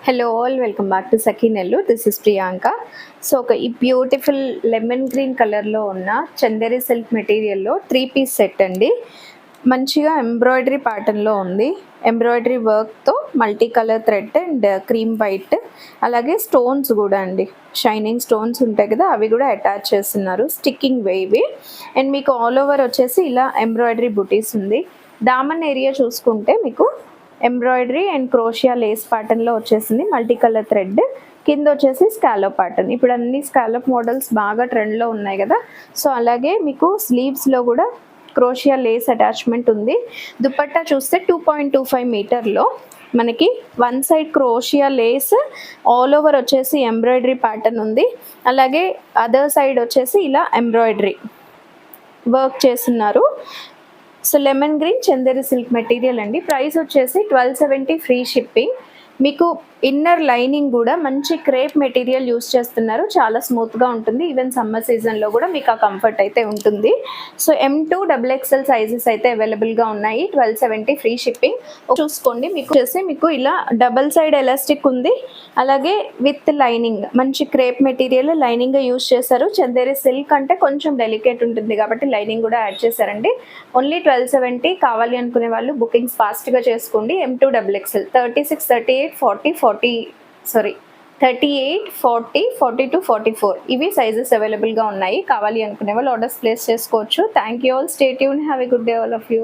Hello all, welcome back to Sakhi Nellore. This is Priyanka. So ఈ beautiful lemon green కలర్లో ఉన్న Chanderi silk మెటీరియల్లో 3 piece set అండి. మంచిగా ఎంబ్రాయిడరీ ప్యాటర్న్లో ఉంది. ఎంబ్రాయిడరీ వర్క్తో multi colour thread and cream white, అలాగే స్టోన్స్ కూడా అండి, షైనింగ్ స్టోన్స్ ఉంటాయి కదా, అవి కూడా అటాచ్ చేస్తున్నారు. స్టిక్కింగ్ వేవి అండ్ మీకు ఆల్ ఓవర్ వచ్చేసి ఇలా ఎంబ్రాయిడరీ బుటీస్ ఉంది. దామన్ ఏరియా చూసుకుంటే మీకు ఎంబ్రాయిడరీ అండ్ క్రోషియా లేస్ ప్యాటర్న్లో వచ్చేసింది. మల్టీ కలర్ థ్రెడ్ కింద వచ్చేసి స్కాలప్ ప్యాటర్న్. ఇప్పుడు అన్ని స్కాలప్ మోడల్స్ బాగా ట్రెండ్లో ఉన్నాయి కదా, సో అలాగే మీకు స్లీవ్స్లో కూడా క్రోషియా లేస్ అటాచ్మెంట్ ఉంది. దుపట్టా చూస్తే 2.25 మీటర్లో మనకి one side క్రోషియా Lay's, all over వచ్చేసి ఎంబ్రాయిడరీ ప్యాటర్న్ ఉంది. అలాగే అదర్ సైడ్ వచ్చేసి ఇలా ఎంబ్రాయిడరీ వర్క్ చేస్తున్నారు. So lemon green Chanderi silk material అండి. ప్రైస్ వచ్చేసి 1270 ఫ్రీ షిప్పింగ్. మీకు ఇన్నర్ లైనింగ్ కూడా మంచి క్రేప్ మెటీరియల్ యూస్ చేస్తున్నారు, చాలా స్మూత్గా ఉంటుంది. ఈవెన్ సమ్మర్ సీజన్లో కూడా మీకు ఆ కంఫర్ట్ అయితే ఉంటుంది. సో M2 XXL సైజెస్ అయితే అవైలబుల్గా ఉన్నాయి. 1270 ఫ్రీ షిప్పింగ్. చూసుకోండి, మీకు వచ్చేసి మీకు ఇలా డబల్ సైడ్ ఎలాస్టిక్ ఉంది, అలాగే విత్ లైనింగ్ మంచి క్రేప్ మెటీరియల్ లైనింగ్గా యూస్ చేశారు. చందేరి సిల్క్ అంటే కొంచెం డెలికేట్ ఉంటుంది కాబట్టి లైనింగ్ కూడా యాడ్ చేశారండి. ఓన్లీ 1270. కావాలి అనుకునే వాళ్ళు బుకింగ్స్ ఫాస్ట్గా చేసుకోండి. M2 XXL 36, 38, 38, 40, 42, 44 ఇవి సైజెస్ అవైలబుల్గా ఉన్నాయి. కావాలి అనుకునే వాళ్ళు ఆర్డర్స్ ప్లేస్ చేసుకోవచ్చు. Thank you all. Stay tune. Have a good day all of you.